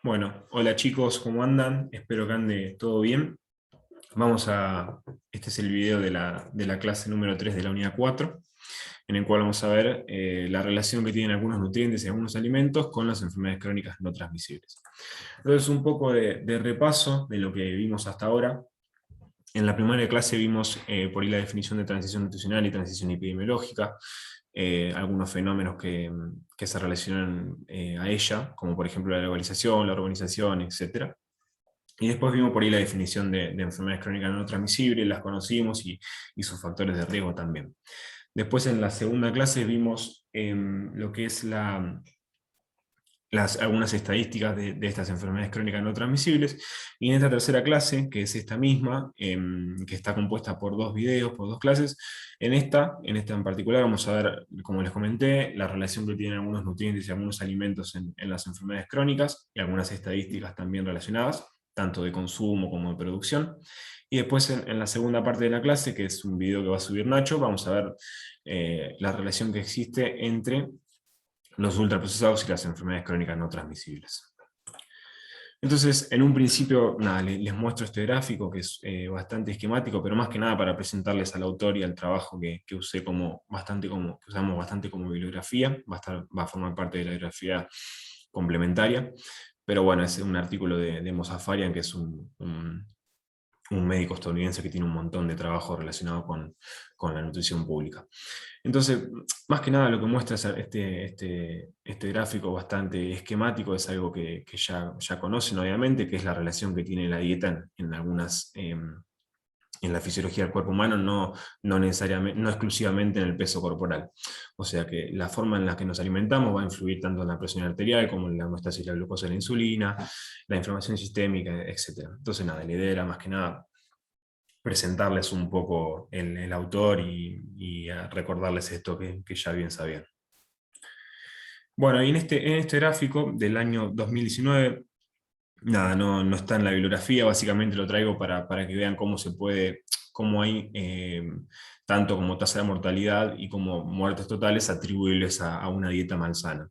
Bueno, hola chicos, ¿cómo andan? Espero que ande todo bien. Este es el video de la clase número 3 de la unidad 4, en el cual vamos a ver la relación que tienen algunos nutrientes y algunos alimentos con las enfermedades crónicas no transmisibles. Entonces, un poco de repaso de lo que vimos hasta ahora. En la primera clase vimos por ahí la definición de transición nutricional y transición epidemiológica, algunos fenómenos que se relacionan a ella, como por ejemplo la globalización, la urbanización, etc. Y después vimos por ahí la definición de enfermedades crónicas no transmisibles, las conocimos y sus factores de riesgo también. Después en la segunda clase vimos lo que es algunas estadísticas de estas enfermedades crónicas no transmisibles, y en esta tercera clase, que es esta misma, que está compuesta por dos videos, por dos clases, en esta en particular vamos a ver, como les comenté, la relación que tienen algunos nutrientes y algunos alimentos en las enfermedades crónicas, y algunas estadísticas también relacionadas, tanto de consumo como de producción. Y después en la segunda parte de la clase, que es un video que va a subir Nacho, vamos a ver la relación que existe entre los ultraprocesados y las enfermedades crónicas no transmisibles. Entonces, en un principio, nada, les muestro este gráfico que es bastante esquemático, pero más que nada para presentarles al autor y al trabajo que usamos bastante como bibliografía, va a formar parte de la bibliografía complementaria, pero bueno, es un artículo de Mozafarian, que es un médico estadounidense que tiene un montón de trabajo relacionado con la nutrición pública. Entonces, más que nada lo que muestra este gráfico bastante esquemático es algo que ya conocen obviamente, que es la relación que tiene la dieta en la fisiología del cuerpo humano, no necesariamente, no exclusivamente en el peso corporal. O sea que la forma en la que nos alimentamos va a influir tanto en la presión arterial como en la homeostasis de la glucosa y la insulina, la inflamación sistémica, etc. Entonces nada, la idea era más que nada presentarles un poco el autor y a recordarles esto que ya bien sabían. Bueno, y en este gráfico del año 2019, nada, no está en la bibliografía, básicamente lo traigo para que vean cómo hay tanto como tasa de mortalidad y como muertes totales atribuibles a una dieta malsana.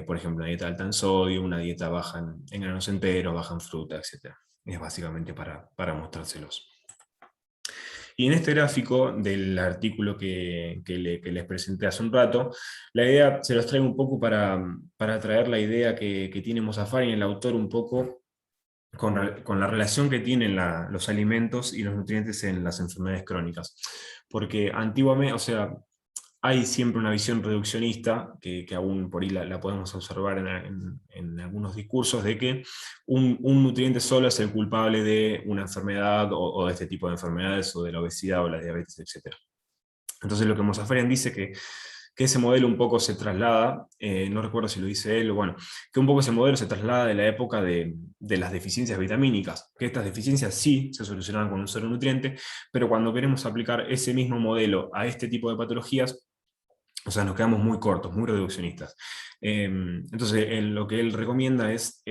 Por ejemplo, una dieta alta en sodio, una dieta baja en granos enteros, baja en fruta, etc. Es básicamente para mostrárselos. Y en este gráfico del artículo que les presenté hace un rato, la idea se los traigo un poco para traer la idea que tiene Mozafarian, el autor, un poco con la relación que tienen los alimentos y los nutrientes en las enfermedades crónicas. Porque antiguamente, o sea, hay siempre una visión reduccionista, que aún por ahí la podemos observar en algunos discursos, de que un nutriente solo es el culpable de una enfermedad o de este tipo de enfermedades, o de la obesidad o la diabetes, etc. Entonces lo que Mozafarian dice que ese modelo un poco se traslada, no recuerdo si lo dice él, bueno, que un poco ese modelo se traslada de la época de las deficiencias vitamínicas, que estas deficiencias sí se solucionaban con un solo nutriente, pero cuando queremos aplicar ese mismo modelo a este tipo de patologías, o sea, nos quedamos muy cortos, muy reduccionistas. Entonces, lo que él recomienda es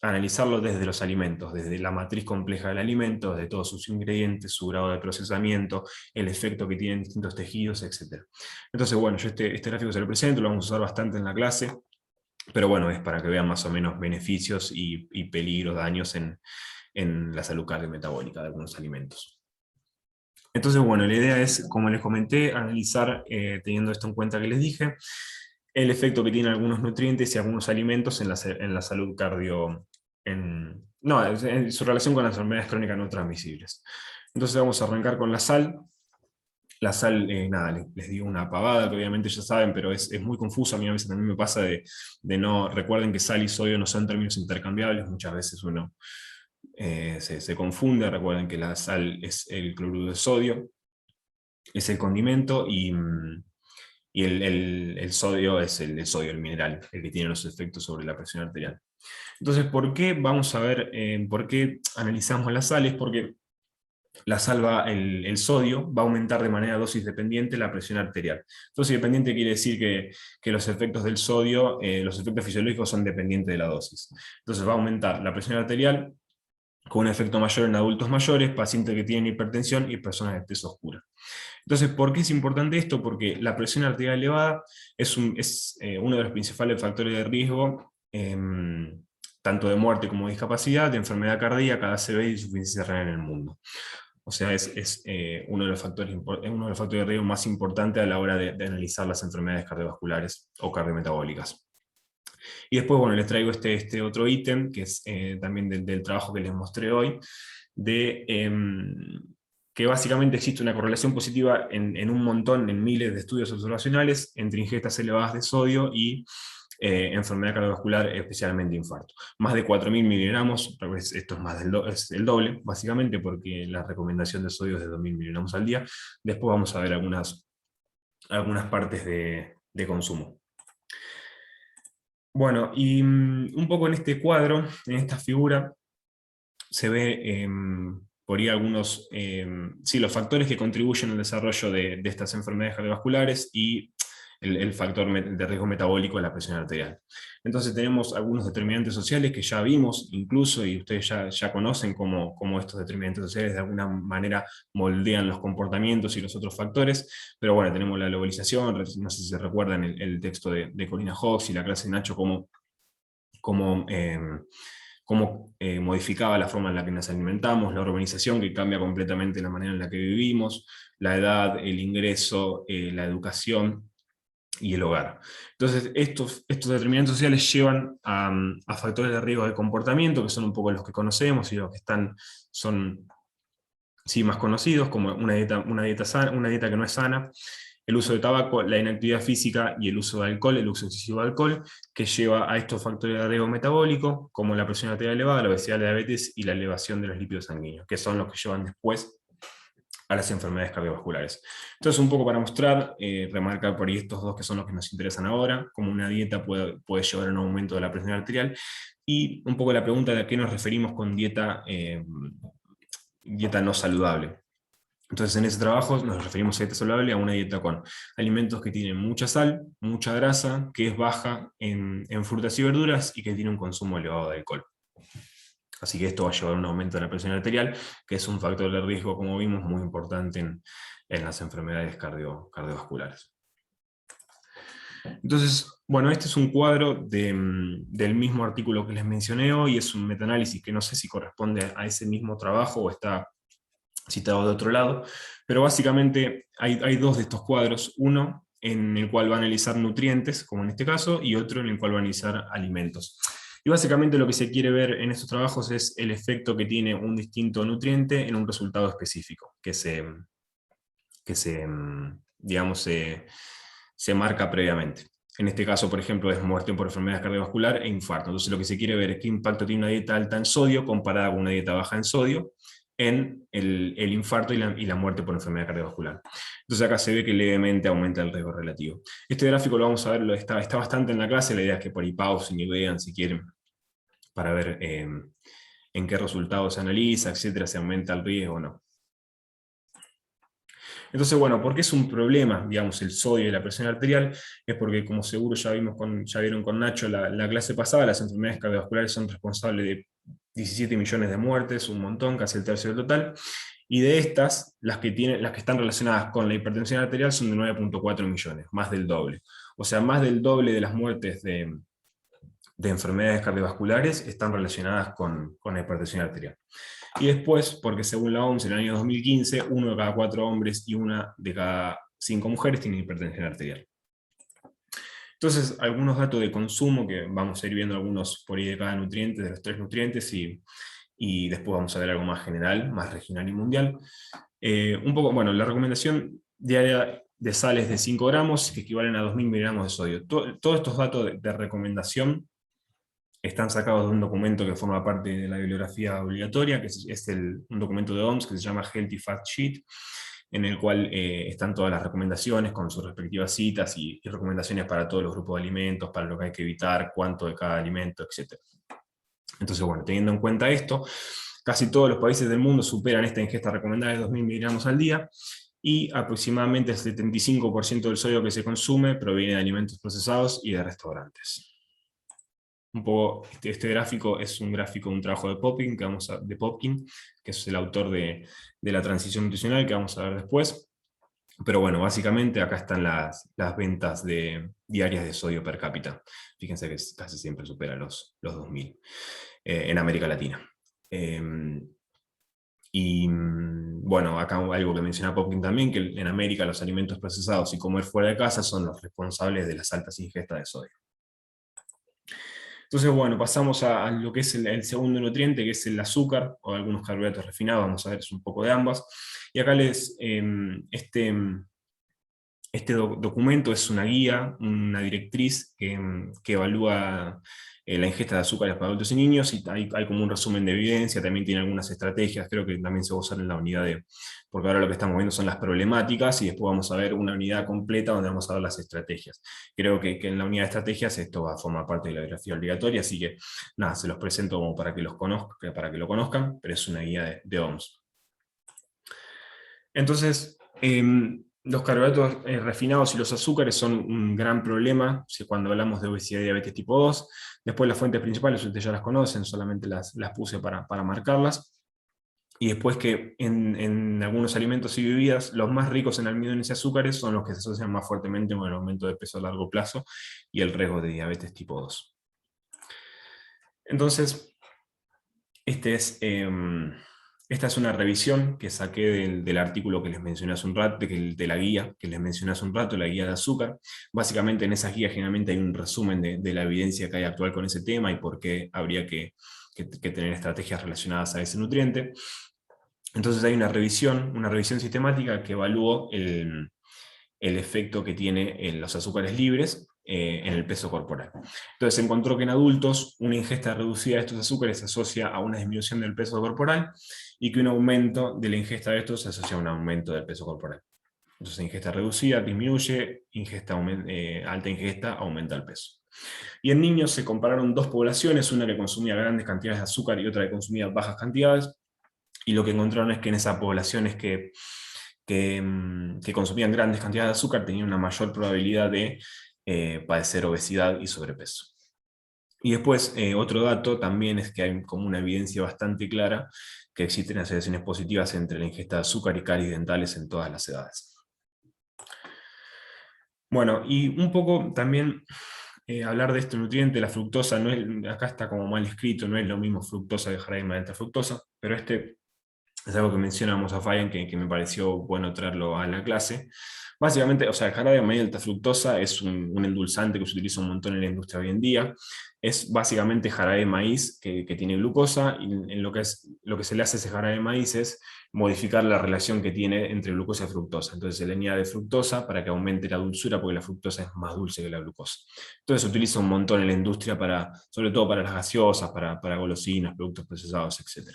analizarlo desde los alimentos, desde la matriz compleja del alimento, de todos sus ingredientes, su grado de procesamiento, el efecto que tienen distintos tejidos, etc. Entonces, bueno, yo este gráfico se lo presento, lo vamos a usar bastante en la clase, pero bueno, es para que vean más o menos beneficios y peligros, daños en la salud cardiometabólica de algunos alimentos. Entonces, bueno, la idea es, como les comenté, analizar, teniendo esto en cuenta que les dije, el efecto que tienen algunos nutrientes y algunos alimentos en la salud no, en su relación con las enfermedades crónicas no transmisibles. Entonces vamos a arrancar con la sal. La sal, nada, les digo una pavada que obviamente ya saben, pero es muy confuso. A mí a veces también me pasa de no, recuerden que sal y sodio no son términos intercambiables, muchas veces uno se confunde. Recuerden que la sal es el cloruro de sodio, es el condimento, y el sodio es el sodio, el mineral, el que tiene los efectos sobre la presión arterial. Entonces, ¿por qué vamos a ver, por qué analizamos las sales? Porque el sodio va a aumentar de manera dosis dependiente la presión arterial. Dosis dependiente quiere decir que los efectos del sodio, los efectos fisiológicos son dependientes de la dosis. Entonces va a aumentar la presión arterial con un efecto mayor en adultos mayores, pacientes que tienen hipertensión y personas de tez oscura. Entonces, ¿por qué es importante esto? Porque la presión arterial elevada es uno de los principales factores de riesgo tanto de muerte como de discapacidad, de enfermedad cardíaca, de ACV y insuficiencia renal en el mundo. O sea, es uno de los factores, uno de los factores de riesgo más importantes a la hora de analizar las enfermedades cardiovasculares o cardiometabólicas. Y después, bueno, les traigo este otro ítem, que es también del trabajo que les mostré hoy, de que básicamente existe una correlación positiva en un montón, en miles de estudios observacionales, entre ingestas elevadas de sodio y enfermedad cardiovascular, especialmente infarto. Más de 4.000 miligramos, esto es, es el doble, básicamente, porque la recomendación de sodio es de 2.000 miligramos al día. Después vamos a ver algunas partes de consumo. Bueno, y un poco en este cuadro, en esta figura, se ve por ahí algunos, sí, los factores que contribuyen al desarrollo de estas enfermedades cardiovasculares y el factor de riesgo metabólico de la presión arterial. Entonces tenemos algunos determinantes sociales que ya vimos incluso, y ustedes ya conocen cómo estos determinantes sociales de alguna manera moldean los comportamientos y los otros factores, pero bueno, tenemos la globalización, no sé si se recuerdan el texto de Corina Hawkes y la clase de Nacho, cómo modificaba la forma en la que nos alimentamos, la urbanización que cambia completamente la manera en la que vivimos, la edad, el ingreso, la educación y el hogar. Entonces, estos determinantes sociales llevan a factores de riesgo de comportamiento, que son un poco los que conocemos y los que son sí, más conocidos, como una dieta sana, una dieta que no es sana, el uso de tabaco, la inactividad física y el uso de alcohol, el uso excesivo de alcohol, que lleva a estos factores de riesgo metabólico, como la presión arterial elevada, la obesidad, la diabetes y la elevación de los lípidos sanguíneos, que son los que llevan después a las enfermedades cardiovasculares. Entonces, un poco para mostrar, remarcar por ahí estos dos que son los que nos interesan ahora, como una dieta puede llevar a un aumento de la presión arterial, y un poco la pregunta de a qué nos referimos con dieta no saludable. Entonces, en ese trabajo nos referimos a dieta saludable a una dieta con alimentos que tienen mucha sal, mucha grasa, que es baja en frutas y verduras y que tiene un consumo elevado de alcohol. Así que esto va a llevar a un aumento de la presión arterial, que es un factor de riesgo, como vimos, muy importante en las enfermedades cardiovasculares. Entonces, bueno, este es un cuadro del mismo artículo que les mencioné hoy, es un metaanálisis que no sé si corresponde a ese mismo trabajo o está citado de otro lado, pero básicamente hay dos de estos cuadros, uno en el cual va a analizar nutrientes, como en este caso, y otro en el cual va a analizar alimentos. Y básicamente lo que se quiere ver en estos trabajos es el efecto que tiene un distinto nutriente en un resultado específico, que digamos, se marca previamente. En este caso, por ejemplo, es muerte por enfermedad cardiovascular e infarto. Entonces lo que se quiere ver es qué impacto tiene una dieta alta en sodio comparada con una dieta baja en sodio en el infarto y la muerte por enfermedad cardiovascular. Entonces acá se ve que levemente aumenta el riesgo relativo. Este gráfico lo vamos a ver, está bastante en la clase, la idea es que por ahí pausen y vean si quieren, para ver en qué resultados se analiza, etcétera, si aumenta el riesgo o no. Entonces, bueno, ¿por qué es un problema, digamos, el sodio y la presión arterial? Es porque, como seguro ya vieron con Nacho la clase pasada, las enfermedades cardiovasculares son responsables de 17 millones de muertes, un montón, casi el tercio del total, y de estas, las que están relacionadas con la hipertensión arterial son de 9,4 millones, más del doble. O sea, más del doble de las muertes de enfermedades cardiovasculares están relacionadas con la hipertensión arterial. Y después, porque según la OMS en el año 2015, 1 de cada 4 hombres y 1 de cada 5 mujeres tienen hipertensión arterial. Entonces, algunos datos de consumo, que vamos a ir viendo algunos por ahí de cada nutriente, de los 3 nutrientes, y después vamos a ver algo más general, más regional y mundial. Un poco, bueno, la recomendación diaria de sales de 5 gramos, que equivalen a 2.000 miligramos de sodio. Todos estos datos de recomendación están sacados de un documento que forma parte de la bibliografía obligatoria, que es un documento de OMS que se llama Healthy Fat Sheet, en el cual están todas las recomendaciones con sus respectivas citas y recomendaciones para todos los grupos de alimentos, para lo que hay que evitar, cuánto de cada alimento, etc. Entonces, bueno, teniendo en cuenta esto, casi todos los países del mundo superan esta ingesta recomendada de 2.000 miligramos al día, y aproximadamente el 75% del sodio que se consume proviene de alimentos procesados y de restaurantes. Un poco, este gráfico es un gráfico de un trabajo de Popkin, que es el autor de la transición nutricional, que vamos a ver después. Pero bueno, básicamente acá están las ventas diarias de sodio per cápita. Fíjense que casi siempre supera los 2.000 en América Latina. Y bueno, acá algo que menciona Popkin también, que en América los alimentos procesados y comer fuera de casa son los responsables de las altas ingestas de sodio. Entonces, bueno, pasamos a lo que es el segundo nutriente, que es el azúcar, o algunos carbohidratos refinados, vamos a ver, es un poco de ambas. Y acá este documento es una guía, una directriz que evalúa la ingesta de azúcares para adultos y niños, y hay como un resumen de evidencia, también tiene algunas estrategias, creo que también se va a usar en la unidad porque ahora lo que estamos viendo son las problemáticas, y después vamos a ver una unidad completa donde vamos a ver las estrategias. Creo que en la unidad de estrategias esto va a formar parte de la bibliografía obligatoria, así que nada, se los presento como para que para que lo conozcan, pero es una guía de OMS. Entonces, los carbohidratos refinados y los azúcares son un gran problema cuando hablamos de obesidad y diabetes tipo 2. Después las fuentes principales, ustedes ya las conocen, solamente las puse para marcarlas. Y después que en algunos alimentos y bebidas, los más ricos en almidones y azúcares son los que se asocian más fuertemente con el aumento de peso a largo plazo y el riesgo de diabetes tipo 2. Entonces, esta es una revisión que saqué del artículo que les mencioné hace un rato, de la guía que les mencioné hace un rato, la guía de azúcar. Básicamente en esas guías generalmente hay un resumen de la evidencia que hay actual con ese tema y por qué habría que tener estrategias relacionadas a ese nutriente. Entonces hay una revisión sistemática que evaluó el efecto que tiene en los azúcares libres en el peso corporal. Entonces se encontró que en adultos una ingesta reducida de estos azúcares se asocia a una disminución del peso corporal y que un aumento de la ingesta de estos se asocia a un aumento del peso corporal. Entonces ingesta reducida disminuye, alta ingesta aumenta el peso. Y en niños se compararon dos poblaciones, una que consumía grandes cantidades de azúcar y otra que consumía bajas cantidades, y lo que encontraron es que en esas poblaciones que consumían grandes cantidades de azúcar tenían una mayor probabilidad de padecer obesidad y sobrepeso. Y después, otro dato también es que hay como una evidencia bastante clara que existen asociaciones positivas entre la ingesta de azúcar y caries dentales en todas las edades. Bueno, y un poco también hablar de este nutriente, la fructosa, acá está como mal escrito, no es lo mismo fructosa que jarabe de alta fructosa, pero es algo que menciona Mozafayan que me pareció bueno traerlo a la clase. Básicamente, o sea, el jarabe de maíz alta fructosa es un endulzante que se utiliza un montón en la industria hoy en día. Es básicamente jarabe de maíz que tiene glucosa, y en lo que se le hace a ese jarabe de maíz es modificar la relación que tiene entre glucosa y fructosa. Entonces se le añade fructosa para que aumente la dulzura, porque la fructosa es más dulce que la glucosa. Entonces se utiliza un montón en la industria, sobre todo para las gaseosas, para golosinas, productos procesados, etc.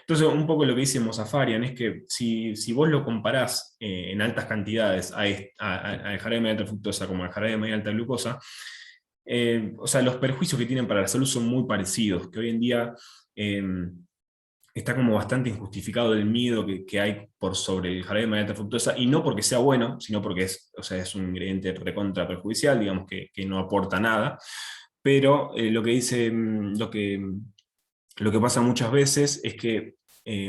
Entonces, un poco lo que dice Mozafarian es que si vos lo comparás en altas cantidades al jarabe de alta fructosa como al jarabe de alta glucosa, o sea, los perjuicios que tienen para la salud son muy parecidos, que hoy en día eh, está como bastante injustificado el miedo que hay por sobre el jarabe de alta fructosa, y no porque sea bueno, sino porque o sea, es un ingrediente recontra perjudicial, digamos que no aporta nada, pero lo que dice, lo que pasa muchas veces es que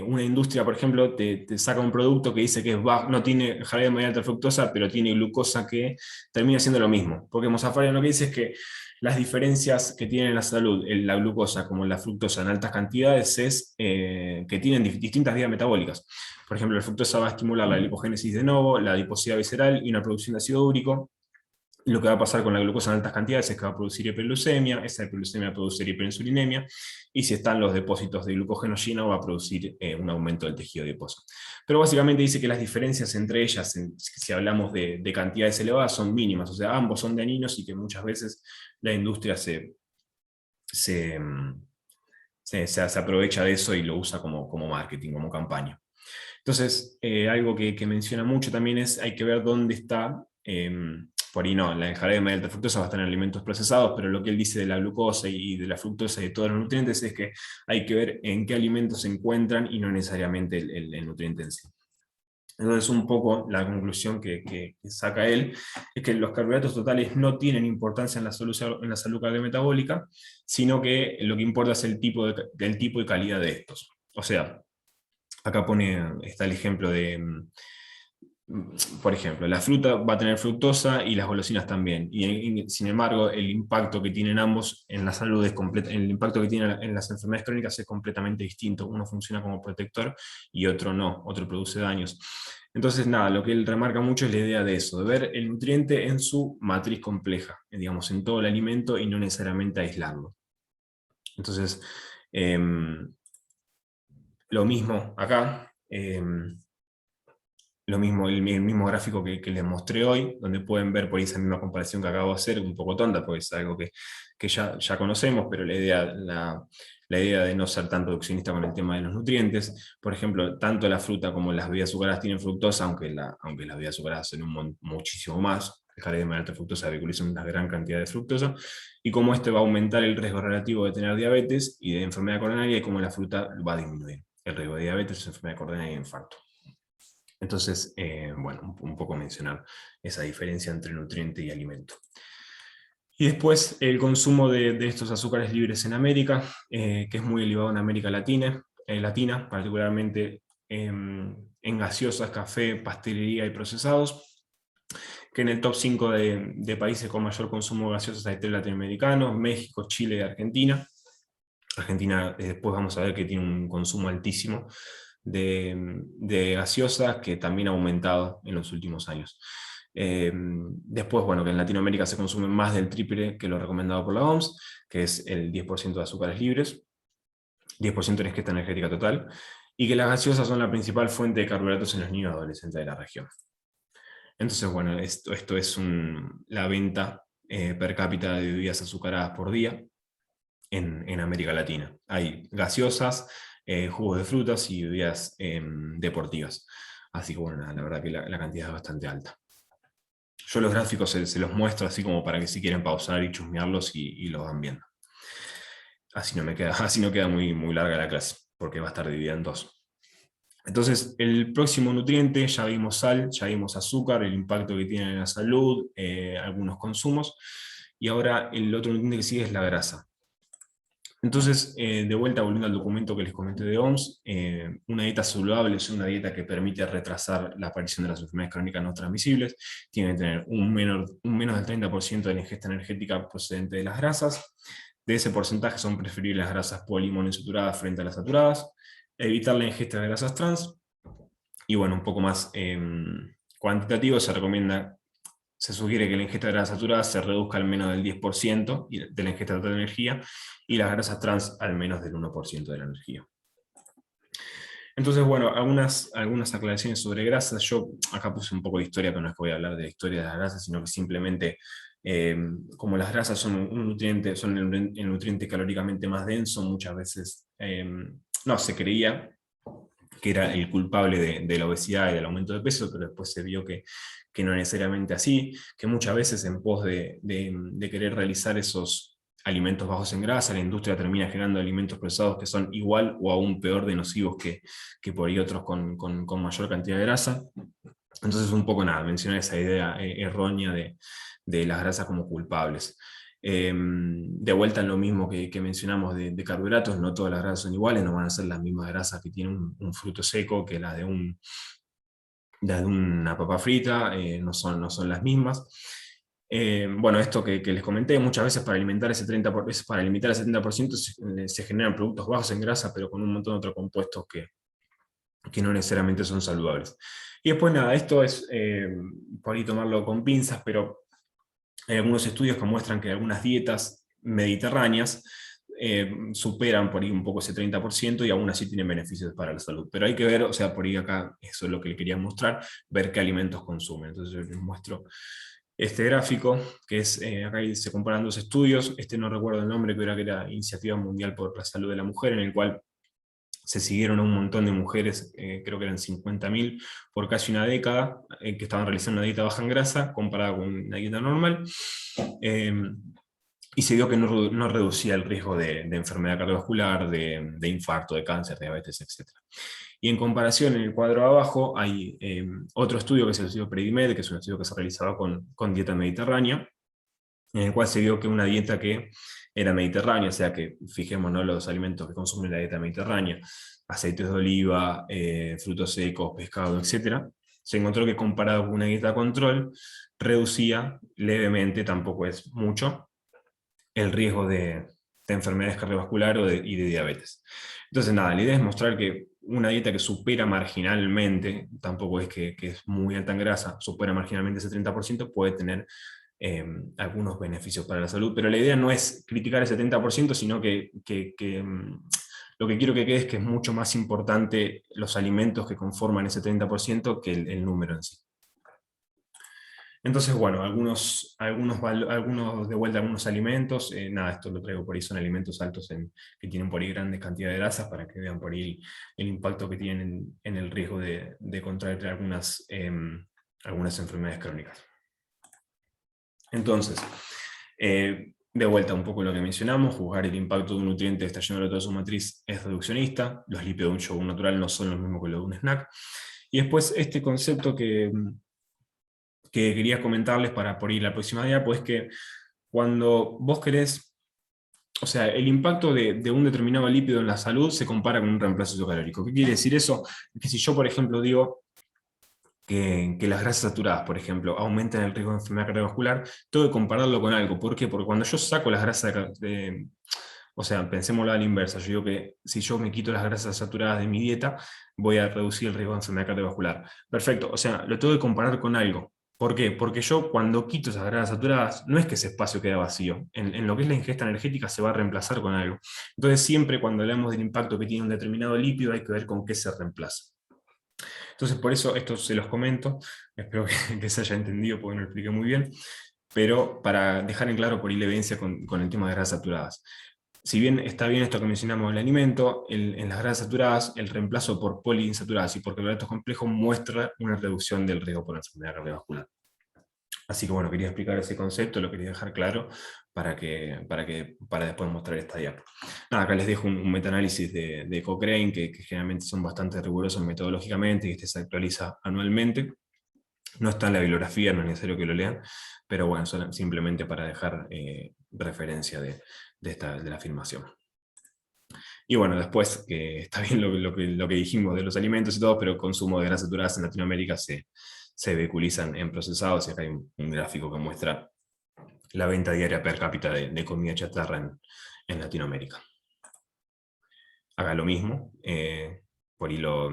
una industria, por ejemplo, te saca un producto que dice que no tiene jarabe de alta fructosa, pero tiene glucosa, que termina siendo lo mismo. Porque Mozaffarian lo que dice es que las diferencias que tiene en la salud, la glucosa como la fructosa en altas cantidades, es que tienen distintas vías metabólicas. Por ejemplo, la fructosa va a estimular la lipogénesis de novo, la adiposidad visceral y una producción de ácido úrico. Lo que va a pasar con la glucosa en altas cantidades es que va a producir hiperglucemia, esa hiperglucemia va a producir hiperinsulinemia, y si están los depósitos de glucógeno lleno va a producir un aumento del tejido adiposo. Pero básicamente dice que las diferencias entre ellas, si hablamos de cantidades elevadas, son mínimas, o sea, ambos son dañinos, y que muchas veces la industria se, se aprovecha de eso y lo usa como marketing, como campaña. Entonces, algo que menciona mucho también es, hay que ver dónde está, por ahí no, la jarabe de alta fructosa va a estar en alimentos procesados, pero lo que él dice de la glucosa y de la fructosa y de todos los nutrientes es que hay que ver en qué alimentos se encuentran y no necesariamente el nutriente en sí. Entonces, un poco la conclusión que saca él es que los carbohidratos totales no tienen importancia en la salud cardiometabólica, sino que lo que importa es el tipo y calidad de estos. O sea, acá está el ejemplo por ejemplo, la fruta va a tener fructosa y las golosinas también. Y sin embargo, el impacto que tienen ambos en la salud el impacto que tienen en las enfermedades crónicas es completamente distinto. Uno funciona como protector y otro no, otro produce daños. Entonces, nada, lo que él remarca mucho es la idea de eso, de ver el nutriente en su matriz compleja, digamos, en todo el alimento y no necesariamente aislarlo. Entonces, lo mismo acá. Lo mismo, el mismo gráfico que les mostré hoy, donde pueden ver por ahí esa misma comparación que acabo de hacer, un poco tonta, porque es algo que ya conocemos, pero la idea de no ser tan reduccionista con el tema de los nutrientes. Por ejemplo, tanto la fruta como las bebidas azucaradas tienen fructosa, aunque las bebidas azucaradas son muchísimo más. El jarabe de manera alta fructosa vehiculiza una gran cantidad de fructosa, y cómo este va a aumentar el riesgo relativo de tener diabetes y de enfermedad coronaria, y cómo la fruta va a disminuir el riesgo de diabetes, enfermedad coronaria y infarto. Entonces, bueno, un poco mencionar esa diferencia entre nutriente y alimento. Y después el consumo de estos azúcares libres en América, que es muy elevado en América Latina, particularmente en gaseosas, café, pastelería y procesados, que en el top 5 de países con mayor consumo de gaseosas hay 3 latinoamericanos: México, Chile y Argentina. Argentina, después vamos a ver que tiene un consumo altísimo de gaseosas, que también ha aumentado en los últimos años. Después, bueno, que en Latinoamérica se consume más del triple que lo recomendado por la OMS, que es el 10% de azúcares libres, 10% de ingesta energética total, y que las gaseosas son la principal fuente de carbohidratos en los niños y adolescentes de la región. Entonces, bueno, esto es la venta per cápita de bebidas azucaradas por día en América Latina. Hay gaseosas, jugos de frutas y bebidas deportivas. Así que bueno, la verdad que la cantidad es bastante alta. Yo los gráficos se los muestro así como para que si quieren pausar y chusmearlos y los van viendo. Así no queda muy larga la clase, porque va a estar dividida en dos. Entonces, el próximo nutriente, ya vimos sal, ya vimos azúcar, el impacto que tiene en la salud, algunos consumos, y ahora el otro nutriente que sigue es la grasa. Entonces, de vuelta, volviendo al documento que les comenté de OMS, una dieta saludable es una dieta que permite retrasar la aparición de las enfermedades crónicas no transmisibles. Tiene que tener un menos del 30% de la ingesta energética procedente de las grasas. De ese porcentaje son preferibles las grasas poliinsaturadas frente a las saturadas. Evitar la ingesta de grasas trans. Y bueno, un poco más cuantitativo, se sugiere que la ingesta de grasas saturadas se reduzca al menos del 10% de la ingesta total de energía, y las grasas trans al menos del 1% de la energía. Entonces, bueno, algunas aclaraciones sobre grasas. Yo acá puse un poco de historia, pero no es que voy a hablar de la historia de las grasas, sino que simplemente, como las grasas son son el nutriente calóricamente más denso, muchas veces no se creía que era el culpable de la obesidad y del aumento de peso, pero después se vio que no necesariamente así, que muchas veces en pos de querer realizar esos alimentos bajos en grasa, la industria termina generando alimentos procesados que son igual o aún peor de nocivos que por ahí otros con mayor cantidad de grasa. Entonces, un poco nada, mencionar esa idea errónea de las grasas como culpables. De vuelta en lo mismo que mencionamos de carbohidratos, no todas las grasas son iguales, no van a ser las mismas grasas que tiene un fruto seco que las de una papa frita, no son las mismas. Bueno, esto que les comenté, muchas veces para alimentar para limitar ese 30% se generan productos bajos en grasa, pero con un montón de otros compuestos que no necesariamente son saludables. Y después nada, esto es por ahí tomarlo con pinzas, pero hay algunos estudios que muestran que algunas dietas mediterráneas superan por ahí un poco ese 30% y aún así tienen beneficios para la salud. Pero hay que ver, o sea, por ahí acá, eso es lo que le quería mostrar, ver qué alimentos consumen. Entonces yo les muestro este gráfico, que es, acá se comparan dos estudios. No recuerdo el nombre, pero era que era Iniciativa Mundial por la Salud de la Mujer, en el cual se siguieron a un montón de mujeres, creo que eran 50.000 por casi una década, que estaban realizando una dieta baja en grasa comparada con una dieta normal, y se vio que no reducía el riesgo de enfermedad cardiovascular, de infarto, de cáncer, diabetes, etc. Y en comparación, en el cuadro de abajo hay otro estudio, que es el estudio Predimed, que es un estudio que se ha realizado con dieta mediterránea, en el cual se vio que una dieta que era mediterránea, o sea que fijémonos los alimentos que consumen la dieta mediterránea, aceites de oliva, frutos secos, pescado, etc., se encontró que comparado con una dieta control, reducía levemente, tampoco es mucho, el riesgo de enfermedades cardiovasculares y de diabetes. Entonces, nada, la idea es mostrar que una dieta que supera marginalmente, tampoco es que es muy alta en grasa, supera marginalmente ese 30%, puede tener algunos beneficios para la salud, pero la idea no es criticar el 70%, sino lo que quiero que quede es que es mucho más importante los alimentos que conforman ese 30% que el número en sí. Entonces, bueno, algunos de vuelta, algunos alimentos, nada, esto lo traigo por ahí, son alimentos altos que tienen por ahí grandes cantidades de grasas para que vean por ahí el impacto que tienen en el riesgo de contraer algunas enfermedades crónicas. Entonces, de vuelta un poco lo que mencionamos, juzgar el impacto de un nutriente extrayéndolo de toda su matriz es reduccionista, los lípidos de un yogur natural no son los mismos que los de un snack. Y después este concepto que quería comentarles para por ir a la próxima diapo es que cuando vos querés, o sea, el impacto de un determinado lípido en la salud se compara con un reemplazo isocalórico. ¿Qué quiere decir eso? Que si yo, por ejemplo, digo que las grasas saturadas, por ejemplo, aumentan el riesgo de enfermedad cardiovascular, tengo que compararlo con algo. ¿Por qué? Porque cuando yo saco las grasas o sea, pensémoslo a la inversa, yo digo que si yo me quito las grasas saturadas de mi dieta, voy a reducir el riesgo de enfermedad cardiovascular. Perfecto, o sea, lo tengo que comparar con algo. ¿Por qué? Porque yo cuando quito esas grasas saturadas, no es que ese espacio queda vacío. En lo que es la ingesta energética se va a reemplazar con algo. Entonces siempre cuando hablamos del impacto que tiene un determinado lípido, hay que ver con qué se reemplaza. Entonces por eso esto se los comento, espero que se haya entendido porque no lo expliqué muy bien, pero para dejar en claro por ahí la evidencia con el tema de grasas saturadas. Si bien está bien esto que mencionamos del alimento, en las grasas saturadas, el reemplazo por poliinsaturadas y por carbohidratos complejos muestra una reducción del riesgo por enfermedad cardiovascular. Así que bueno, quería explicar ese concepto, lo quería dejar claro para después mostrar esta diapo. Nada, acá les dejo un metaanálisis de Cochrane, que generalmente son bastante rigurosos metodológicamente y este se actualiza anualmente. No está en la bibliografía, no es necesario que lo lean, pero bueno, simplemente para dejar referencia de la afirmación. Y bueno, después, que está bien lo que dijimos de los alimentos y todo, pero el consumo de grasas saturadas en Latinoamérica se vehiculizan en procesados, y acá hay un gráfico que muestra la venta diaria per cápita de comida chatarra en Latinoamérica. Acá lo mismo, por ahí lo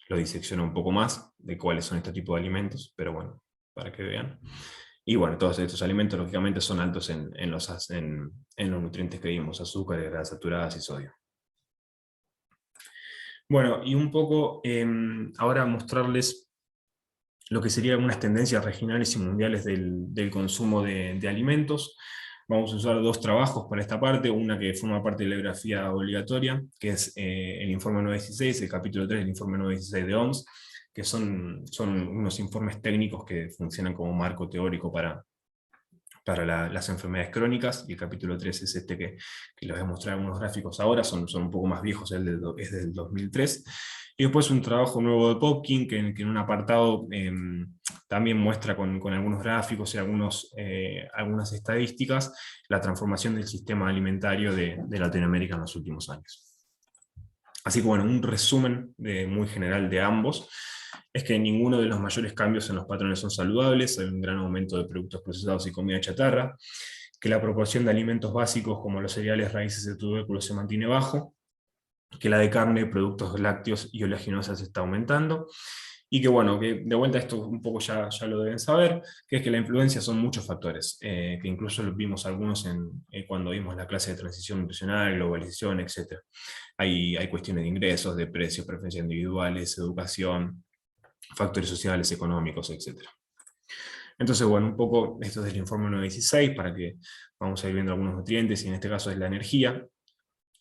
disecciono un poco más de cuáles son estos tipos de alimentos, pero bueno, para que vean. Y bueno, todos estos alimentos lógicamente son altos en los nutrientes que vimos, azúcares, grasas saturadas y sodio. Bueno, y un poco ahora mostrarles lo que serían algunas tendencias regionales y mundiales del consumo de alimentos. Vamos a usar dos trabajos para esta parte, una que forma parte de la bibliografía obligatoria, que es el informe 916, el capítulo 3 del informe 916 de OMS, que son unos informes técnicos que funcionan como marco teórico para las enfermedades crónicas, y el capítulo 3 es este que les voy a mostrar algunos gráficos ahora, son un poco más viejos, es del 2003. Y después un trabajo nuevo de Popkin, que en un apartado también muestra con algunos gráficos y algunas estadísticas la transformación del sistema alimentario de Latinoamérica en los últimos años. Así que bueno, un resumen muy general de ambos es que ninguno de los mayores cambios en los patrones son saludables, hay un gran aumento de productos procesados y comida chatarra, que la proporción de alimentos básicos como los cereales, raíces y tubérculos se mantiene bajo, que la de carne, productos lácteos y oleaginosas está aumentando, y que bueno, que de vuelta esto un poco ya lo deben saber, que es que la influencia son muchos factores, que incluso vimos algunos cuando vimos la clase de transición nutricional, globalización, etc. Hay cuestiones de ingresos, de precios, preferencias individuales, educación, factores sociales, económicos, etc. Entonces, bueno, un poco esto es del informe 916, para que vamos a ir viendo algunos nutrientes, y en este caso es la energía.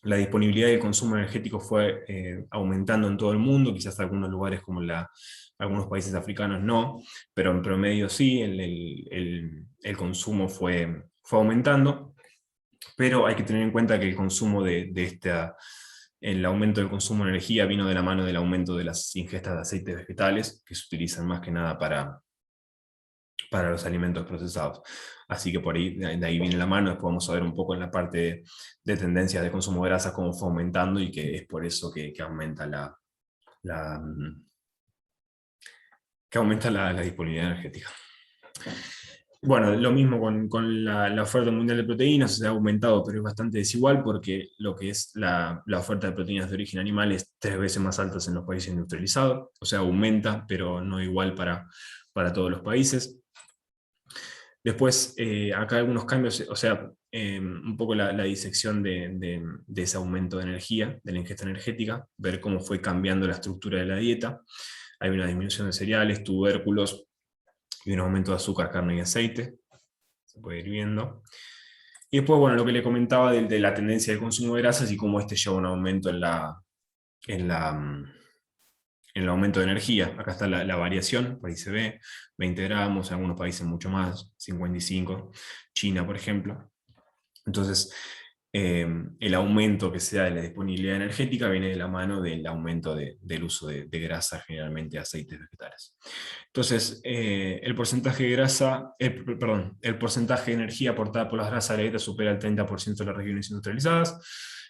La disponibilidad y el consumo energético fue aumentando en todo el mundo, quizás en algunos lugares como algunos países africanos no, pero en promedio sí, el consumo fue aumentando, pero hay que tener en cuenta que el consumo el aumento del consumo de energía vino de la mano del aumento de las ingestas de aceites vegetales, que se utilizan más que nada para los alimentos procesados. Así que por ahí, de ahí viene la mano. Después vamos a ver un poco en la parte de tendencias de consumo de grasa cómo fue aumentando, y que es por eso que aumenta que aumenta la disponibilidad energética. Bueno, lo mismo con la oferta mundial de proteínas, se ha aumentado, pero es bastante desigual porque lo que es la oferta de proteínas de origen animal es 3 veces más alta en los países industrializados, o sea, aumenta, pero no igual para todos los países. Después, acá algunos cambios, o sea, un poco la disección de ese aumento de energía, de la ingesta energética, ver cómo fue cambiando la estructura de la dieta. Hay una disminución de cereales, tubérculos, y un aumento de azúcar, carne y aceite. Se puede ir viendo. Y después, bueno, lo que le comentaba de la tendencia del consumo de grasas y cómo este lleva un aumento en el aumento de energía. Acá está la variación, por ahí se ve, 20 gramos, en algunos países mucho más, 55, China, por ejemplo. Entonces, el aumento que se da de la disponibilidad energética viene de la mano del aumento del uso de grasa, generalmente aceites vegetales. Entonces, el porcentaje de grasa, perdón, el porcentaje de energía aportada por las grasas de la dieta supera el 30% de las regiones industrializadas,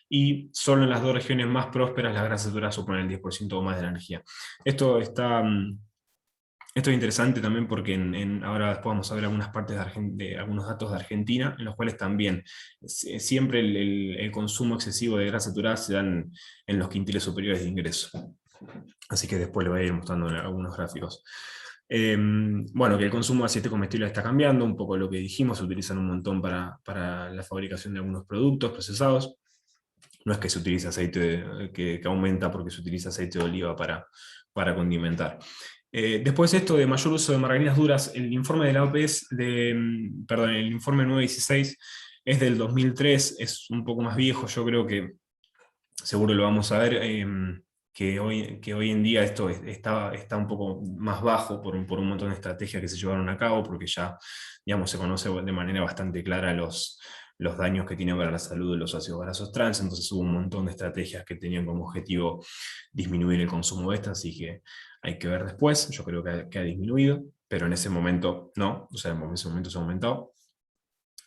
y solo en las 2 regiones más prósperas las grasas duras suponen el 10% o más de la energía. Esto es interesante también porque ahora después vamos a ver algunas partes de algunos datos de Argentina, en los cuales también siempre el consumo excesivo de grasa saturada se da en los quintiles superiores de ingreso. Así que después le voy a ir mostrando en algunos gráficos. Bueno, que el consumo de aceite comestible está cambiando, un poco lo que dijimos, se utilizan un montón para la fabricación de algunos productos procesados. No es que se utilice aceite que aumenta porque se utiliza aceite de oliva para condimentar. Después esto de mayor uso de margarinas duras, el informe de la OPS, perdón, el informe 916 es del 2003, es un poco más viejo, yo creo que seguro lo vamos a ver, que hoy en día esto está un poco más bajo por un montón de estrategias que se llevaron a cabo, porque ya, digamos, se conoce de manera bastante clara los daños que tiene para la salud de los ácidos grasos trans, entonces hubo un montón de estrategias que tenían como objetivo disminuir el consumo de estas, así que hay que ver después, yo creo que ha disminuido, pero en ese momento no, o sea, en ese momento se ha aumentado.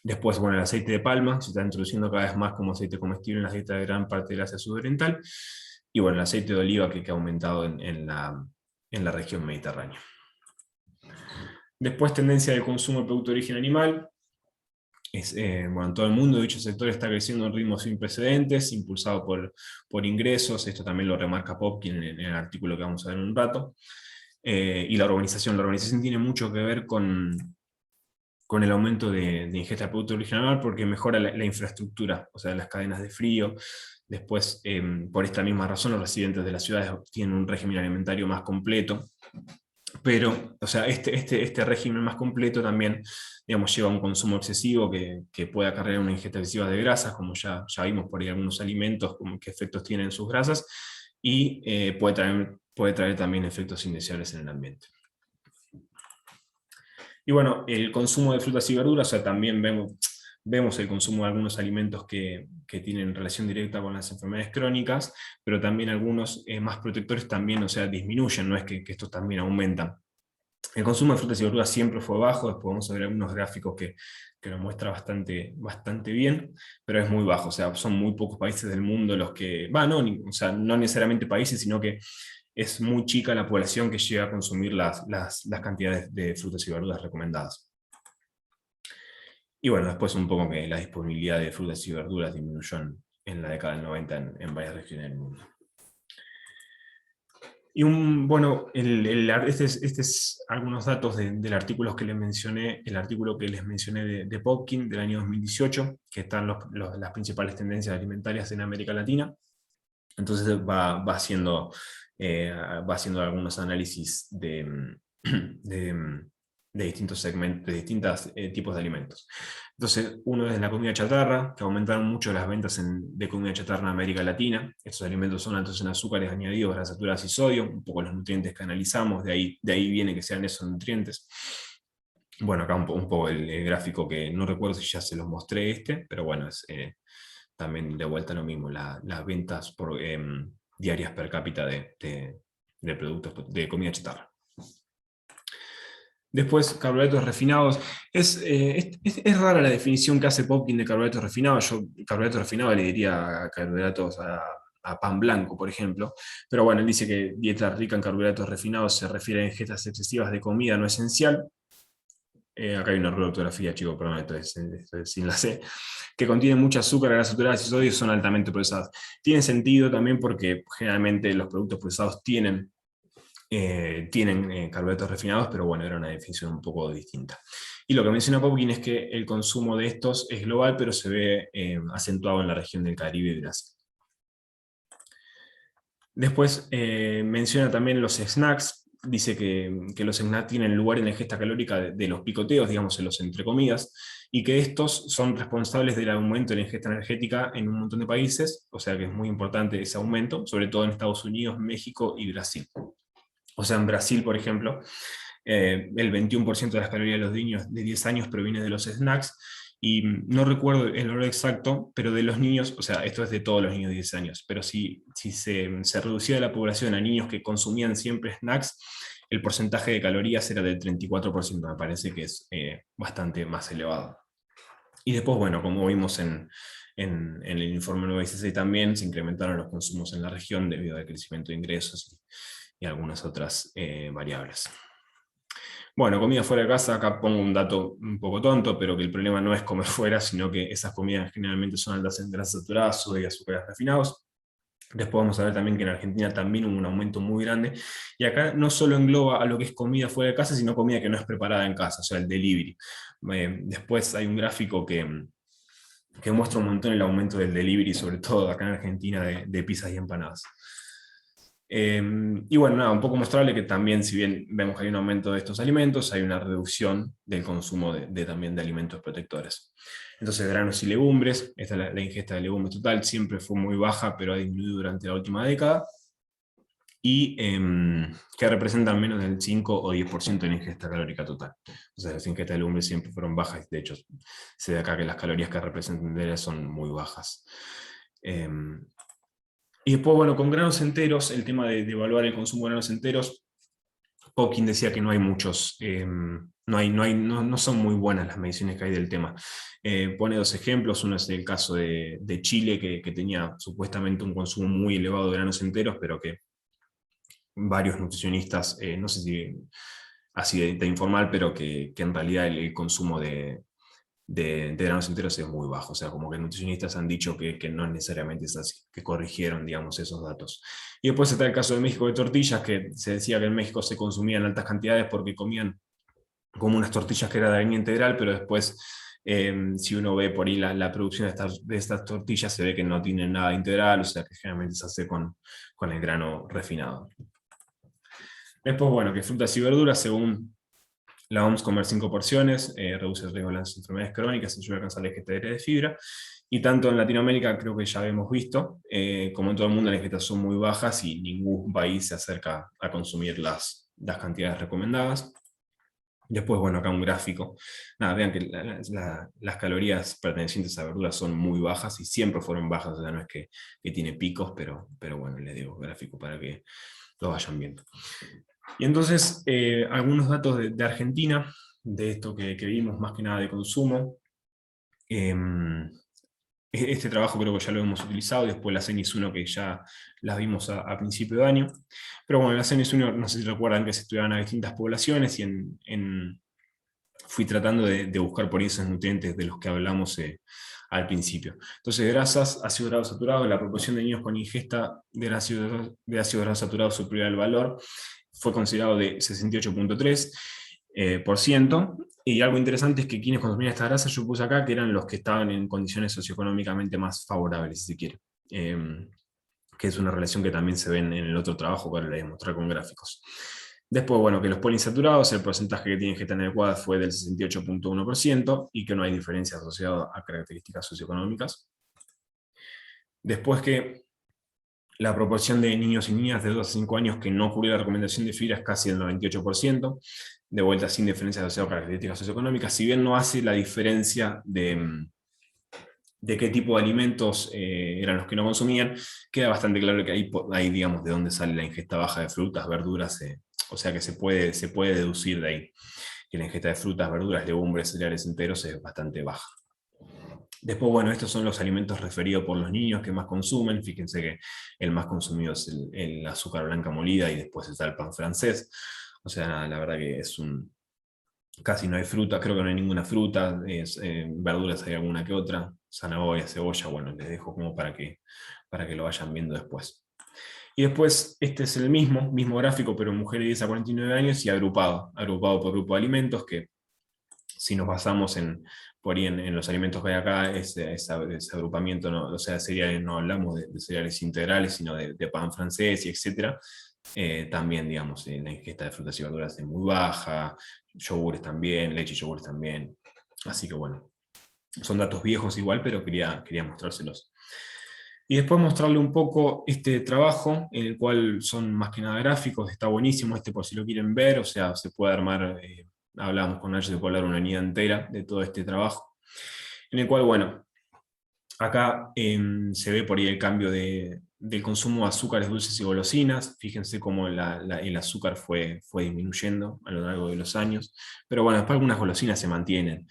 Después, bueno, el aceite de palma se está introduciendo cada vez más como aceite comestible en las dietas de gran parte del Asia sudoriental, y bueno, el aceite de oliva que ha aumentado en la región mediterránea. Después, tendencia del consumo de producto de origen animal. Bueno, en todo el mundo dicho sector está creciendo a un ritmo sin precedentes, impulsado por ingresos, esto también lo remarca Popkin en el artículo que vamos a ver en un rato, y la urbanización tiene mucho que ver con el aumento de ingesta de producto de origen animal, porque mejora la infraestructura, o sea, las cadenas de frío. Después, por esta misma razón, los residentes de las ciudades tienen un régimen alimentario más completo, pero, o sea, este régimen más completo también, digamos, lleva a un consumo excesivo que puede acarrear una ingesta excesiva de grasas, como ya vimos por ahí algunos alimentos, como qué efectos tienen sus grasas, y puede traer también efectos indeseables en el ambiente. Y bueno, el consumo de frutas y verduras, o sea, también vemos el consumo de algunos alimentos que tienen relación directa con las enfermedades crónicas, pero también algunos más protectores también, o sea, disminuyen, no es que estos también aumentan. El consumo de frutas y verduras siempre fue bajo, después vamos a ver algunos gráficos que lo muestra bastante bien, pero es muy bajo, o sea, son muy pocos países del mundo los que, o sea, no necesariamente países, sino que es muy chica la población que llega a consumir las cantidades de frutas y verduras recomendadas. Y bueno, después un poco que la disponibilidad de frutas y verduras disminuyó en la década del 90 en varias regiones del mundo. Y bueno, este es algunos datos del artículo que les mencioné, el artículo que les mencioné de Popkin del año 2018, que están las principales tendencias alimentarias en América Latina. Entonces va haciendo algunos análisis de distintos segmentos, de distintos tipos de alimentos. Entonces, uno es la comida chatarra, que aumentaron mucho las ventas de comida chatarra en América Latina. Estos alimentos son altos en azúcares añadidos, grasas saturadas y sodio, un poco los nutrientes que analizamos, de ahí viene que sean esos nutrientes. Bueno, acá un poco el gráfico que no recuerdo si ya se los mostré pero bueno, es también de vuelta lo mismo, las ventas diarias per cápita de productos de comida chatarra. Después, carbohidratos refinados. Es rara la definición que hace Popkin de carbohidratos refinados. Yo carbohidratos refinados le diría carbohidratos a pan blanco, por ejemplo. Pero bueno, él dice que dieta rica en carbohidratos refinados se refiere a ingestas excesivas de comida no esencial. Acá hay una error de ortografía, chico, perdón, esto es sin la C, que contienen mucho azúcar, grasas saturadas y sodio y son altamente procesados. Tiene sentido también porque generalmente los productos procesados tienen carbohidratos refinados, pero bueno, era una definición un poco distinta. Y lo que menciona Popkin es que el consumo de estos es global, pero se ve acentuado en la región del Caribe y Brasil. Después menciona también los snacks. Dice que los snacks tienen lugar en la ingesta calórica de los picoteos, digamos, en los entrecomidas, y que estos son responsables del aumento de la ingesta energética en un montón de países, o sea que es muy importante ese aumento, sobre todo en Estados Unidos, México y Brasil. O sea, en Brasil, por ejemplo, el 21% de las calorías de los niños de 10 años proviene de los snacks, y no recuerdo el valor exacto, pero de los niños, o sea, esto es de todos los niños de 10 años, pero si se reducía la población a niños que consumían siempre snacks, el porcentaje de calorías era del 34%, me parece que es bastante más elevado. Y después, bueno, como vimos en el informe 916 también, se incrementaron los consumos en la región debido al crecimiento de ingresos y algunas otras variables. Bueno, comida fuera de casa, acá pongo un dato un poco tonto, pero que el problema no es comer fuera, sino que esas comidas generalmente son altas en grasas saturadas, sodio y azúcares refinados. Después vamos a ver también que en Argentina también hubo un aumento muy grande, y acá no solo engloba a lo que es comida fuera de casa, sino comida que no es preparada en casa, o sea, el delivery. Después hay un gráfico que muestra un montón el aumento del delivery, sobre todo acá en Argentina, de pizzas y empanadas. Y bueno, nada, un poco mostrarle que también, si bien vemos que hay un aumento de estos alimentos, hay una reducción del consumo también de alimentos protectores. Entonces, granos y legumbres, esta es la ingesta de legumbres total, siempre fue muy baja, pero ha disminuido durante la última década, y que representan menos del 5 o 10% de la ingesta calórica total. O sea, las ingestas de legumbres siempre fueron bajas, de hecho, se ve acá que las calorías que representan de ellas son muy bajas. Y después, bueno, con granos enteros, el tema de evaluar el consumo de granos enteros, Popkin decía que no hay muchos, no son muy buenas las mediciones que hay del tema. Pone dos ejemplos, uno es el caso de Chile, que tenía supuestamente un consumo muy elevado de granos enteros, pero que varios nutricionistas, no sé si así de informal, pero que en realidad el consumo de granos enteros es muy bajo, o sea, como que nutricionistas han dicho que no necesariamente es así, que corrigieron, digamos, esos datos. Y después está el caso de México de tortillas, que se decía que en México se consumían altas cantidades porque comían como unas tortillas que era de harina integral, pero después, si uno ve por ahí la producción de estas tortillas, se ve que no tienen nada integral, o sea, que generalmente se hace con el grano refinado. Después, bueno, que frutas y verduras, según la OMS, comer 5 porciones, reduce el riesgo de las enfermedades crónicas, ayuda a alcanzar la ingesta diaria de fibra, y tanto en Latinoamérica, creo que ya hemos visto, como en todo el mundo, las ingestas son muy bajas y ningún país se acerca a consumir las cantidades recomendadas. Después, bueno, acá un gráfico. Nada, vean que las calorías pertenecientes a verduras son muy bajas y siempre fueron bajas, o sea, no es que tiene picos, pero bueno, les digo gráfico para que lo vayan viendo. Y entonces, algunos datos de Argentina, de esto que vimos más que nada de consumo. Este trabajo creo que ya lo hemos utilizado, después la CENIS 1 que ya las vimos a principio de año. Pero bueno, la CENIS 1, no sé si recuerdan que se estudiaban a distintas poblaciones, y fui tratando de buscar por ahí esos nutrientes de los que hablamos al principio. Entonces, grasas, ácido graso saturado, la proporción de niños con ingesta de ácido graso saturado superior al valor fue considerado de 68.3%, y algo interesante es que quienes consumían esta grasa, yo puse acá, que eran los que estaban en condiciones socioeconómicamente más favorables, si se quiere, que es una relación que también se ve en el otro trabajo que ahora les voy a mostrar con gráficos. Después, bueno, que los poliinsaturados, el porcentaje que tienen ingesta inadecuada fue del 68.1%, y que no hay diferencia asociada a características socioeconómicas. Después, que la proporción de niños y niñas de 2 a 5 años que no cubrió la recomendación de fibra es casi del 98%, de vuelta sin diferencia asociada a características socioeconómicas, si bien no hace la diferencia de qué tipo de alimentos eran los que no consumían, queda bastante claro que ahí digamos, de dónde sale la ingesta baja de frutas, verduras, o sea que se puede deducir de ahí que la ingesta de frutas, verduras, legumbres, cereales enteros es bastante baja. Después, bueno, estos son los alimentos referidos por los niños que más consumen. Fíjense que el más consumido es el azúcar blanca molida y después está el pan francés. O sea, la verdad que es un... Casi no hay fruta, creo que no hay ninguna fruta, verduras hay alguna que otra, zanahoria, cebolla, bueno, les dejo como para que lo vayan viendo después. Y después, este es el mismo gráfico, pero en mujeres de 10 a 49 años y agrupado por grupo de alimentos, que si nos basamos por ahí en los alimentos que hay acá, ese agrupamiento, no, o sea, cereales, no hablamos de cereales integrales, sino de pan francés y etcétera. También, digamos, la ingesta de frutas y verduras es muy baja, yogures también, leche y yogures también. Así que bueno, son datos viejos igual, pero quería mostrárselos. Y después mostrarle un poco este trabajo, en el cual son más que nada gráficos, está buenísimo este por si lo quieren ver, o sea, se puede armar, hablábamos con Nacho, se puede hablar una unidad entera de todo este trabajo, en el cual, bueno, acá se ve por ahí el cambio del consumo de azúcares dulces y golosinas. Fíjense cómo el azúcar fue disminuyendo a lo largo de los años. Pero bueno, después algunas golosinas se mantienen.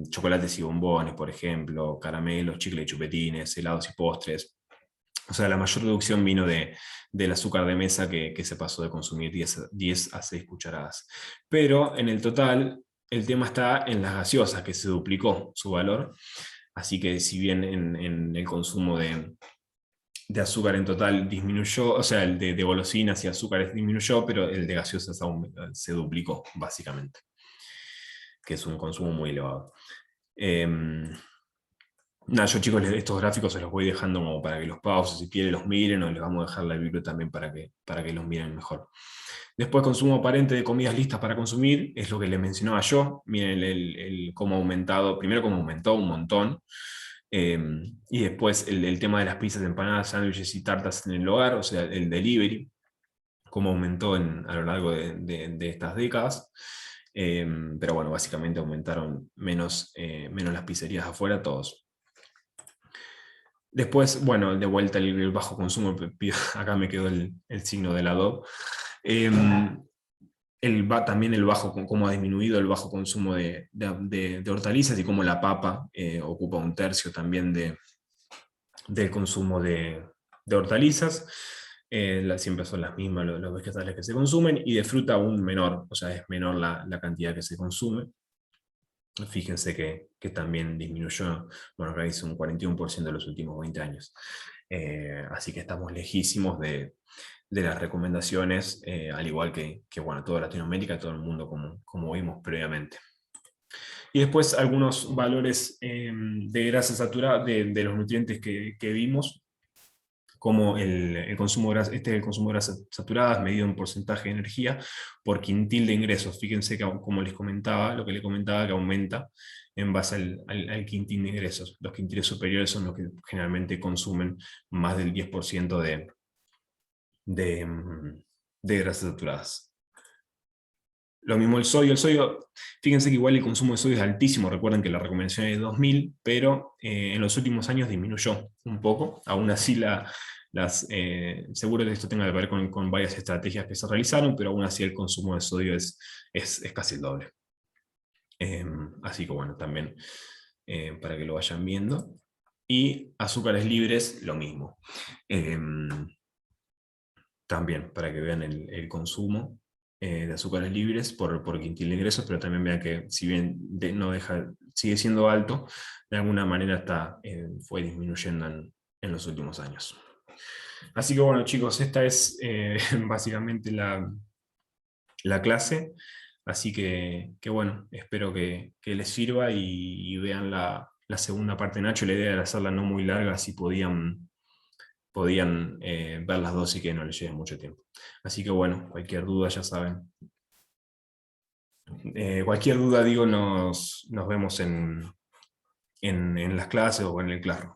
Chocolates y bombones, por ejemplo, caramelos, chicles y chupetines, helados y postres. O sea, la mayor reducción vino del azúcar de mesa que se pasó de consumir 10 a 6 cucharadas. Pero en el total, el tema está en las gaseosas, que se duplicó su valor. Así que si bien en el consumo de azúcar en total disminuyó, o sea, el de golosinas y azúcares disminuyó, pero el de gaseosas aún se duplicó, básicamente, que es un consumo muy elevado. Nada, yo chicos, estos gráficos se los voy dejando como para que los pausen, si quieren los miren, o les vamos a dejar la Biblia también para que los miren mejor. Después, consumo aparente de comidas listas para consumir, es lo que les mencionaba yo. Miren cómo ha aumentado, primero cómo aumentó un montón, y después el tema de las pizzas, empanadas, sándwiches y tartas en el hogar, o sea, el delivery, cómo aumentó a lo largo de estas décadas. Pero bueno, básicamente aumentaron menos las pizzerías afuera, todos. Después, bueno, de vuelta el bajo consumo, acá me quedó el signo de la DOB. También el bajo, cómo ha disminuido el bajo consumo de hortalizas y cómo la papa ocupa un tercio también del consumo de hortalizas. Siempre son las mismas los vegetales que se consumen, y de fruta aún menor, o sea, es menor la cantidad que se consume. Fíjense que también disminuyó, bueno, acá dice un 41% en los últimos 20 años. Así que estamos lejísimos de las recomendaciones, al igual que bueno, toda Latinoamérica, todo el mundo, como vimos previamente. Y después algunos valores de grasa saturada, de los nutrientes que vimos, como el consumo de grasa, este es el consumo de grasas saturadas medido en porcentaje de energía por quintil de ingresos. Fíjense que, como les comentaba, lo que le comentaba, que aumenta en base al quintil de ingresos. Los quintiles superiores son los que generalmente consumen más del 10% de grasas saturadas. Lo mismo el sodio, fíjense que igual el consumo de sodio es altísimo, recuerden que la recomendación es de 2000, pero en los últimos años disminuyó un poco, aún así seguro que esto tenga que ver con varias estrategias que se realizaron, pero aún así el consumo de sodio es casi el doble. Así que bueno, también para que lo vayan viendo. Y azúcares libres, lo mismo. También para que vean el consumo de azúcares libres por quintil de ingresos, pero también vean que si bien no sigue siendo alto, de alguna manera fue disminuyendo en los últimos años. Así que bueno, chicos, esta es básicamente la clase. Así que bueno, espero que les sirva y vean la segunda parte de Nacho. La idea era hacerla no muy larga, así podían ver las dos y que no les lleve mucho tiempo. Así que bueno, cualquier duda ya saben. Cualquier duda, digo, nos vemos en las clases o en el Classroom.